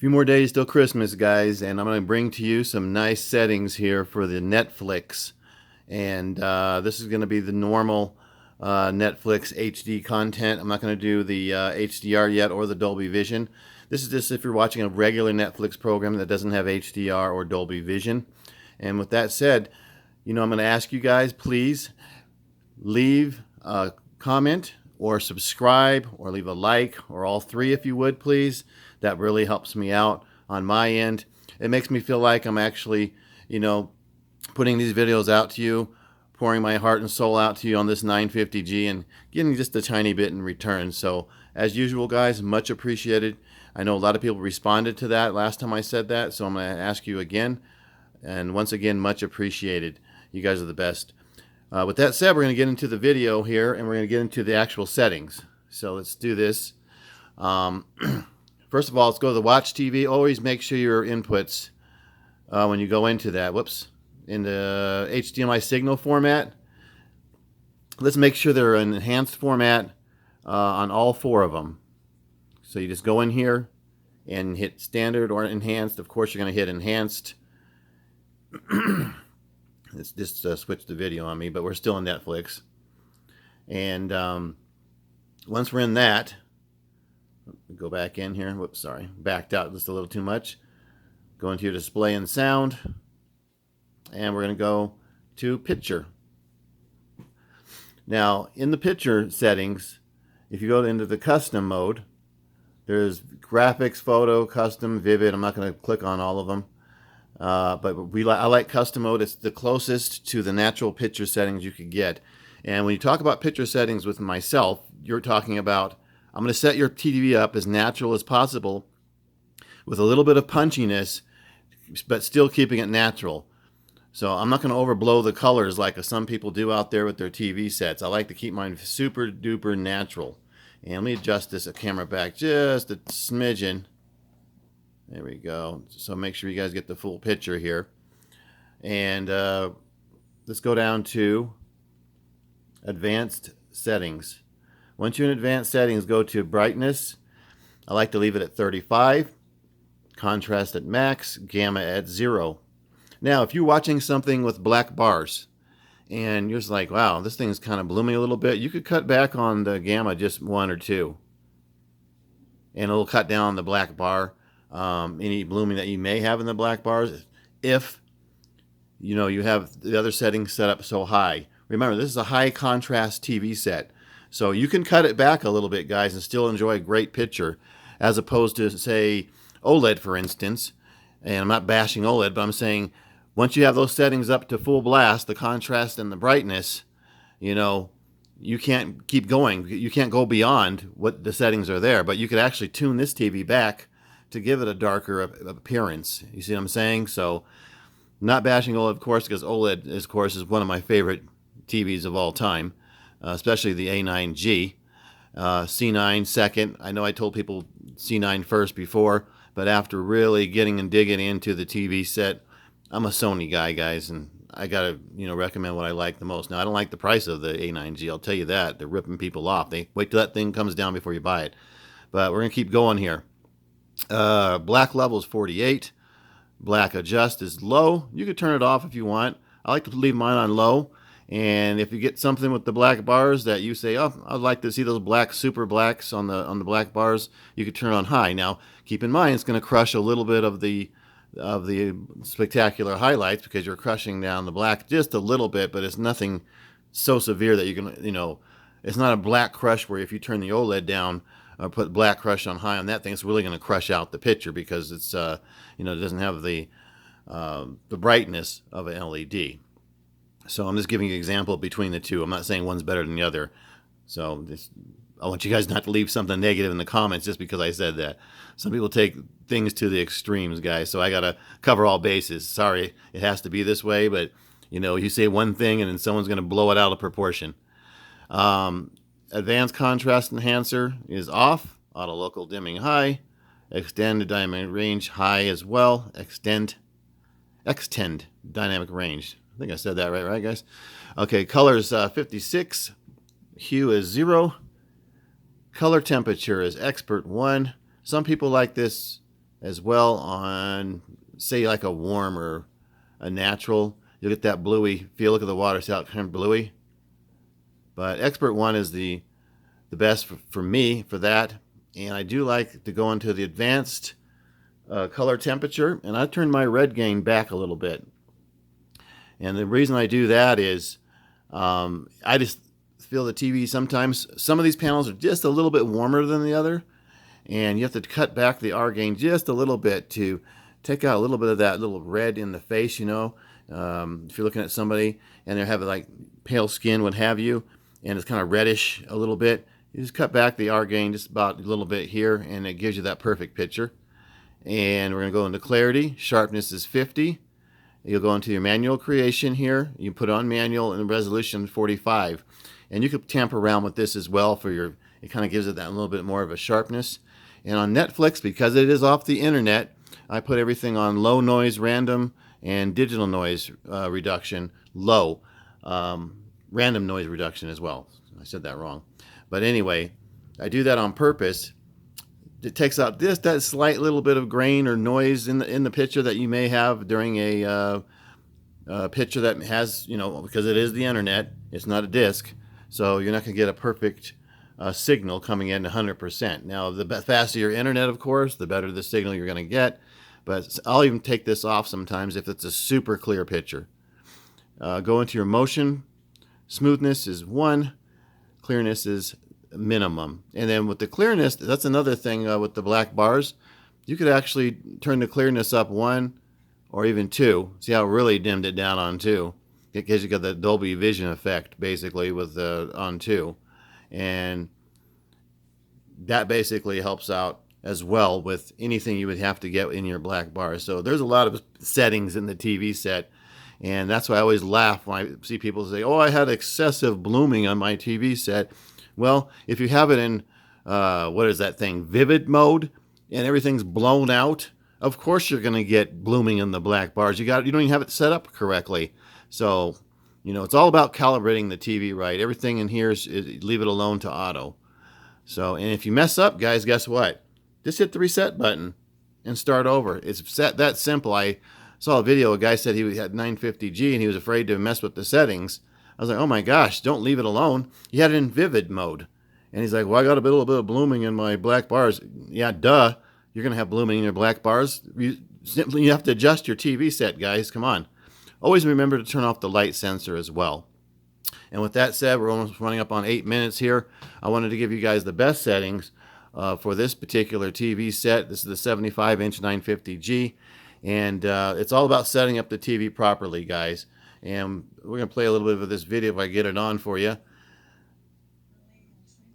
Few more days till Christmas, guys, and I'm going to bring to you some nice settings here for the Netflix. And this is going to be the normal Netflix HD content. I'm not going to do the HDR yet or the Dolby Vision. This is just if you're watching a regular Netflix program that doesn't have HDR or Dolby Vision. And with that said, I'm going to ask you guys, please leave a comment or subscribe or leave a like, or all three if you would, please. That really helps me out on my end. It makes me feel like I'm actually, putting these videos out to you, pouring my heart and soul out to you on this 950G and getting just a tiny bit in return. So as usual, guys, much appreciated. I know a lot of people responded to that last time I said that, so I'm going to ask you again. And once again, much appreciated. You guys are the best. With that said, we're going to get into the video here, and we're going to get into the actual settings. So let's do this. First of all, let's go to the Watch TV. Always make sure your inputs, when you go into that, in the HDMI signal format, let's make sure they're in enhanced format on all four of them. So you just go in here and hit standard or enhanced. Of course, you're going to hit enhanced. It's just switched the video on me, but we're still in Netflix. And once we're in that, go back in here. Whoops, sorry. Backed out just a little too much. Go into your display and sound. And we're going to go to picture. Now, in the picture settings, if you go into the custom mode, there's graphics, photo, custom, vivid. I'm not going to click on all of them. But I like custom mode. It's the closest to the natural picture settings you could get. And when you talk about picture settings with myself, you're talking about, I'm going to set your TV up as natural as possible with a little bit of punchiness, but still keeping it natural. So I'm not going to overblow the colors like some people do out there with their TV sets. I like to keep mine super duper natural. And let me adjust this camera back just a smidgen. There we go. So make sure you guys get the full picture here. And let's go down to advanced settings. Once you're in advanced settings, go to brightness. I like to leave it at 35. Contrast at max. Gamma at 0. Now, if you're watching something with black bars and you're just like, wow, this thing's kind of blooming a little bit, you could cut back on the gamma just 1 or 2. And it'll cut down the black bar. Any blooming that you may have in the black bars, if you have the other settings set up so high. Remember, this is a high contrast TV set, so you can cut it back a little bit, guys, and still enjoy a great picture, as opposed to, say, OLED, for instance. And I'm not bashing OLED, but I'm saying once you have those settings up to full blast, the contrast and the brightness, you can't keep going. You can't go beyond what the settings are there, but you could actually tune this TV back to give it a darker appearance. You see what I'm saying? So, not bashing OLED, of course, because OLED, of course, is one of my favorite TVs of all time, especially the A9G. C9 second. I know I told people C9 first before, but after really getting and digging into the TV set, I'm a Sony guy, guys, and I gotta recommend what I like the most. Now, I don't like the price of the A9G. I'll tell you that. They're ripping people off. They wait till that thing comes down before you buy it. But we're gonna keep going here. Black level is 48. Black adjust is low. You could turn it off if you want. I like to leave mine on low. And if you get something with the black bars that you say, oh, I'd like to see those black super blacks on the black bars, you could turn it on high. Now, keep in mind, it's going to crush a little bit of the spectacular highlights because you're crushing down the black just a little bit, but it's nothing so severe that you can, it's not a black crush where if you turn the OLED down, put black crush on high on that thing, it's really going to crush out the picture because it's it doesn't have the brightness of an LED. So I'm just giving you an example between the two. I'm not saying one's better than the other. So I want you guys not to leave something negative in the comments just because I said that. Some people take things to the extremes, guys. So I got to cover all bases. Sorry, it has to be this way, but you say one thing and then someone's going to blow it out of proportion. Advanced contrast enhancer is off. Auto local dimming high. Extend dynamic range high as well. Extend dynamic range. I think I said that right, guys? Okay, colors 56. Hue is 0. Color temperature is expert 1. Some people like this as well on, say, like a warm or a natural. You'll get that bluey feel. Look at the water, see how it's kind of bluey. But Expert One is the best for me for that. And I do like to go into the advanced color temperature, and I turn my red gain back a little bit. And the reason I do that is I just feel the TV sometimes, some of these panels are just a little bit warmer than the other, and you have to cut back the R gain just a little bit to take out a little bit of that little red in the face, you know. If you're looking at somebody and they have like pale skin, what have you, and it's kind of reddish a little bit, you just cut back the R gain just about a little bit here, and it gives you that perfect picture. And we're going to go into clarity. Sharpness is 50. You'll go into your manual creation here. You put on manual and resolution 45. And you could tamper around with this as well for your, it kind of gives it that little bit more of a sharpness. And on Netflix, because it is off the internet, I put everything on low noise, random, and digital noise reduction, low. Random noise reduction as well. I said that wrong. But anyway, I do that on purpose. It takes out that slight little bit of grain or noise in the picture that you may have during a picture that has, you know, because it is the internet, it's not a disc, so you're not going to get a perfect signal coming in 100%. Now, the faster your internet, of course, the better the signal you're going to get. But I'll even take this off sometimes if it's a super clear picture. Go into your motion. Smoothness is 1. Clearness is minimum. And then with the clearness, that's another thing with the black bars. You could actually turn the clearness up 1 or even 2. See how it really dimmed it down on 2? Because you got the Dolby Vision effect basically with on 2. And that basically helps out as well with anything you would have to get in your black bars. So there's a lot of settings in the TV set. And that's why I always laugh when I see people say, oh, I had excessive blooming on my TV set. Well, if you have it in, what is that thing, vivid mode, and everything's blown out, of course you're going to get blooming in the black bars. You don't even have it set up correctly. So, you know, it's all about calibrating the TV right. Everything in here is leave it alone to auto. So, and if you mess up, guys, guess what? Just hit the reset button and start over. It's that simple. I saw a video, a guy said he had 950G and he was afraid to mess with the settings. I was like, oh my gosh, don't leave it alone. He had it in vivid mode. And he's like, well, I got a little bit of blooming in my black bars. Yeah, duh. You're going to have blooming in your black bars. You have to adjust your TV set, guys. Come on. Always remember to turn off the light sensor as well. And with that said, we're almost running up on 8 minutes here. I wanted to give you guys the best settings for this particular TV set. This is the 75-inch 950G. And it's all about setting up the TV properly, guys. And we're going to play a little bit of this video if I get it on for you.